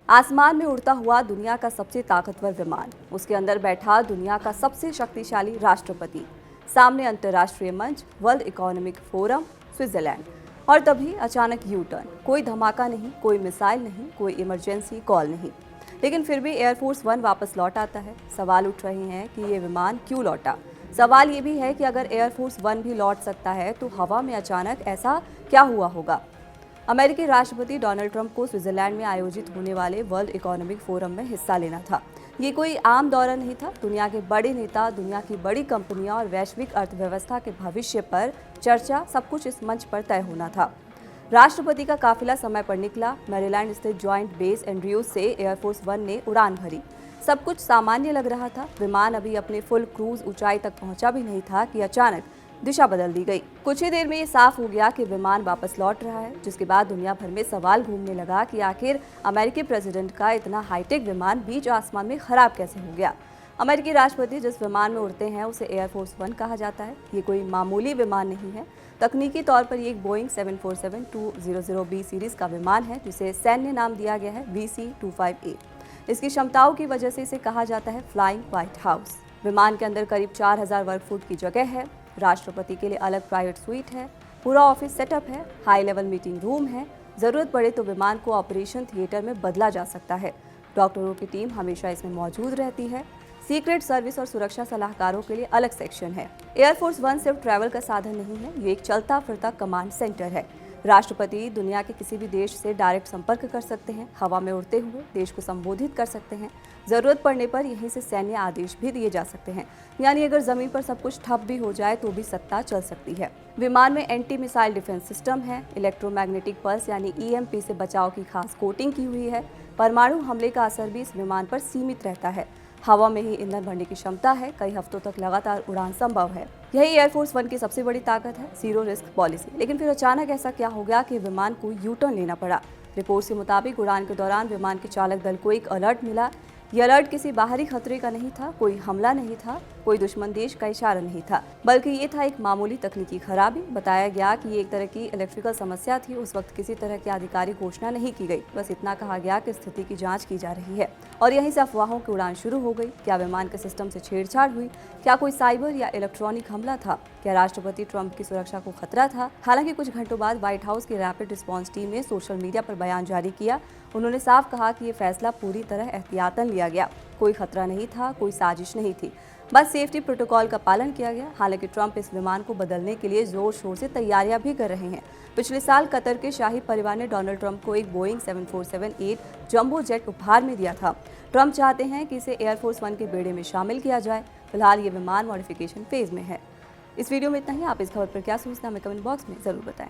आसमान में उड़ता हुआ दुनिया का सबसे ताकतवर विमान, उसके अंदर बैठा दुनिया का सबसे शक्तिशाली राष्ट्रपति, सामने अंतर्राष्ट्रीय मंच, वर्ल्ड इकोनॉमिक फोरम, स्विट्जरलैंड। और तभी अचानक यू टर्न। कोई धमाका नहीं, कोई मिसाइल नहीं, कोई इमरजेंसी कॉल नहीं, लेकिन फिर भी एयरफोर्स वन वापस लौट आता है। सवाल उठ रहे हैं कि ये विमान क्यों लौटा। सवाल ये भी है कि अगर एयरफोर्स वन भी लौट सकता है तो हवा में अचानक ऐसा क्या हुआ होगा। अमेरिकी राष्ट्रपति डोनाल्ड ट्रंप को स्विट्जरलैंड में आयोजित होने वाले वर्ल्ड इकोनॉमिक फोरम में हिस्सा लेना था। ये कोई आम दौरा नहीं था। दुनिया के बड़े नेता, दुनिया की बड़ी कंपनियां और वैश्विक अर्थव्यवस्था के भविष्य पर चर्चा, सब कुछ इस मंच पर तय होना था। राष्ट्रपति का काफिला समय पर निकला। मैरीलैंड स्थित जॉइंट बेस एंड्रयूज से एयरफोर्स वन ने उड़ान भरी। सब कुछ सामान्य लग रहा था। विमान अभी अपने फुल क्रूज ऊंचाई तक पहुंचा भी नहीं था कि अचानक दिशा बदल दी गई। कुछ ही देर में ये साफ हो गया कि विमान वापस लौट रहा है, जिसके बाद दुनिया भर में सवाल घूमने लगा कि आखिर अमेरिकी प्रेसिडेंट का इतना हाईटेक विमान बीच आसमान में खराब कैसे हो गया। अमेरिकी राष्ट्रपति जिस विमान में उड़ते हैं उसे एयरफोर्स वन कहा जाता है। ये कोई मामूली विमान नहीं है। तकनीकी तौर पर ये एक बोइंग 747-200B सीरीज का विमान है, जिसे सैन्य नाम दिया गया है VC-25A। इसकी क्षमताओं की वजह से इसे कहा जाता है फ्लाइंग व्हाइट हाउस। विमान के अंदर करीब 4000 वर्ग फुट की जगह है। राष्ट्रपति के लिए अलग प्राइवेट स्वीट है, पूरा ऑफिस सेटअप है, हाई लेवल मीटिंग रूम है। जरूरत पड़े तो विमान को ऑपरेशन थिएटर में बदला जा सकता है। डॉक्टरों की टीम हमेशा इसमें मौजूद रहती है। सीक्रेट सर्विस और सुरक्षा सलाहकारों के लिए अलग सेक्शन है। एयरफोर्स वन सिर्फ ट्रैवल का साधन नहीं है, ये एक चलता फिरता कमांड सेंटर है। राष्ट्रपति दुनिया के किसी भी देश से डायरेक्ट संपर्क कर सकते हैं, हवा में उड़ते हुए देश को संबोधित कर सकते हैं। जरूरत पड़ने पर यहीं से सैन्य आदेश भी दिए जा सकते हैं, यानी अगर जमीन पर सब कुछ ठप भी हो जाए तो भी सत्ता चल सकती है। विमान में एंटी मिसाइल डिफेंस सिस्टम है। इलेक्ट्रोमैग्नेटिक पल्स यानी EMP से बचाव की खास कोटिंग की हुई है। परमाणु हमले का असर भी इस विमान पर सीमित रहता है। हवा में ही ईंधन भरने की क्षमता है। कई हफ्तों तक लगातार उड़ान संभव है। यही एयरफोर्स वन की सबसे बड़ी ताकत है, जीरो रिस्क पॉलिसी। लेकिन फिर अचानक ऐसा क्या हो गया कि विमान को यू टर्न लेना पड़ा। रिपोर्ट्स के मुताबिक उड़ान के दौरान विमान के चालक दल को एक अलर्ट मिला। यह अलर्ट किसी बाहरी खतरे का नहीं था, कोई हमला नहीं था, कोई दुश्मन देश का इशारा नहीं था, बल्कि ये था एक मामूली तकनीकी खराबी। बताया गया कि ये एक तरह की इलेक्ट्रिकल समस्या थी। उस वक्त किसी तरह की आधिकारिक घोषणा नहीं की गई, बस इतना कहा गया कि स्थिति की जांच की जा रही है। और यहीं से अफवाहों की उड़ान शुरू हो गई। क्या विमान के सिस्टम से छेड़छाड़ हुई? क्या कोई साइबर या इलेक्ट्रॉनिक हमला था? क्या राष्ट्रपति ट्रंप की सुरक्षा को खतरा था? हालांकि कुछ घंटों बाद व्हाइट हाउस की रैपिड रिस्पांस टीम ने सोशल मीडिया पर बयान जारी किया। उन्होंने साफ कहा कि ये फैसला पूरी तरह एहतियातन लिया गया। कोई खतरा नहीं था, कोई साजिश नहीं थी, बस सेफ्टी प्रोटोकॉल का पालन किया गया। हालांकि ट्रंप इस विमान को बदलने के लिए जोर शोर से तैयारियां भी कर रहे हैं। पिछले साल कतर के शाही परिवार ने डोनाल्ड ट्रंप को एक बोइंग 747-8 जंबो जेट उपहार में दिया था। ट्रंप चाहते हैं कि इसे एयरफोर्स वन के बेड़े में शामिल किया जाए। फिलहाल ये विमान मॉडिफिकेशन फेज में है। इस वीडियो में इतना ही। आप इस खबर पर क्या सोचते हैं हमें कमेंट बॉक्स में जरूर बताएं।